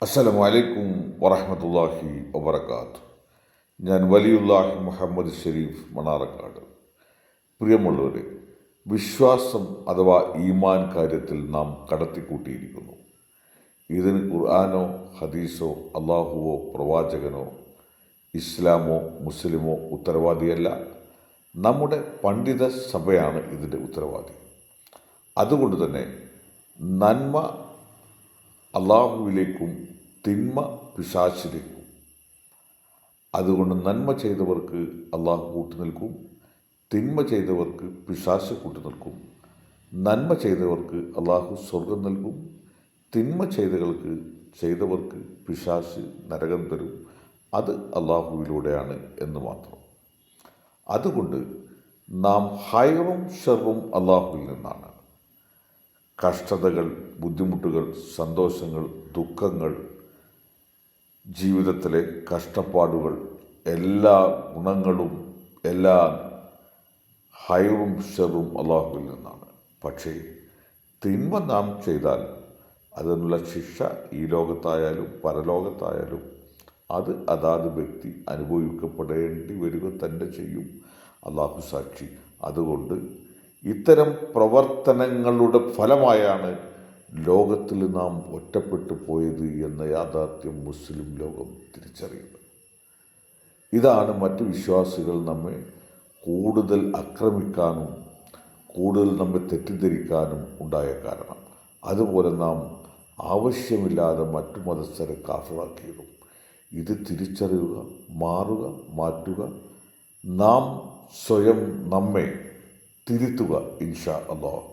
അസ്സലാമു അലൈക്കും വറഹ്മത്തുള്ളാഹി വബറകാതുഹു. ഞാൻ വലിയുല്ലാഹി മുഹമ്മദ് ഷരീഫ് മണാറക്കാട്. പ്രിയമുള്ളവരെ, വിശ്വാസം അഥവാ ഈമാൻ കാര്യത്തിൽ നാം കടത്തിക്കൂട്ടിയിരിക്കുന്നു. ഇതിന് ഖുർആനോ ഹദീസോ അള്ളാഹുവോ പ്രവാചകനോ ഇസ്ലാമോ മുസ്ലിമോ ഉത്തരവാദിയല്ല. നമ്മുടെ പണ്ഡിത സഭയാണ് ഇതിൻ്റെ ഉത്തരവാദി. അതുകൊണ്ട് തന്നെ നന്മ അള്ളാഹുവിലേക്കും തിന്മ പിശാചിലേക്കും. അതുകൊണ്ട് നന്മ ചെയ്തവർക്ക് അള്ളാഹു കൂട്ടുനിൽക്കും, തിന്മ ചെയ്തവർക്ക് പിശാച് കൂട്ടുനിൽക്കും. നന്മ ചെയ്തവർക്ക് അള്ളാഹു സ്വർഗം നൽകും, തിന്മ ചെയ്തവർക്ക് പിശാച് നരകം തരും. അത് അള്ളാഹുവിലൂടെയാണ് എന്ന് മാത്രം. അതുകൊണ്ട് നാം ഹൈറും ഷർറും അള്ളാഹുവിൽ നിന്നാണ്. കഷ്ടതകൾ, ബുദ്ധിമുട്ടുകൾ, സന്തോഷങ്ങൾ, ദുഃഖങ്ങൾ, ജീവിതത്തിലെ കഷ്ടപ്പാടുകൾ, എല്ലാ ഗുണങ്ങളും എല്ലാ ഹൈറും ഷെറും അള്ളാഹുവിൽ നിന്നാണ്. പക്ഷേ തിന്മ നാം ചെയ്താൽ അതിനുള്ള ശിക്ഷ ഈ ലോകത്തായാലും പരലോകത്തായാലും അത് അതാത് വ്യക്തി അനുഭവിക്കപ്പെടേണ്ടി വരിക തന്നെ ചെയ്യും. അള്ളാഹു സാക്ഷി. അതുകൊണ്ട് ഇത്തരം പ്രവർത്തനങ്ങളുടെ ഫലമായാണ് ലോകത്തിൽ നാം ഒറ്റപ്പെട്ടു പോയത് എന്ന യാഥാർത്ഥ്യം മുസ്ലിം ലോകം തിരിച്ചറിയുന്നത്. ഇതാണ് മറ്റു വിശ്വാസികൾ നമ്മെ കൂടുതൽ ആക്രമിക്കാനും കൂടുതൽ നമ്മെ തെറ്റിദ്ധരിക്കാനും ഉണ്ടായ കാരണം. അതുപോലെ നാം ആവശ്യമില്ലാതെ മറ്റു മതസ്ഥരെ കാഫിറാക്കിയതും. ഇത് തിരിച്ചറിയുക, മാറുക, മാറ്റുക. നാം സ്വയം നമ്മെ തിരുത്തുക ഇൻഷാ അല്ലാഹ്.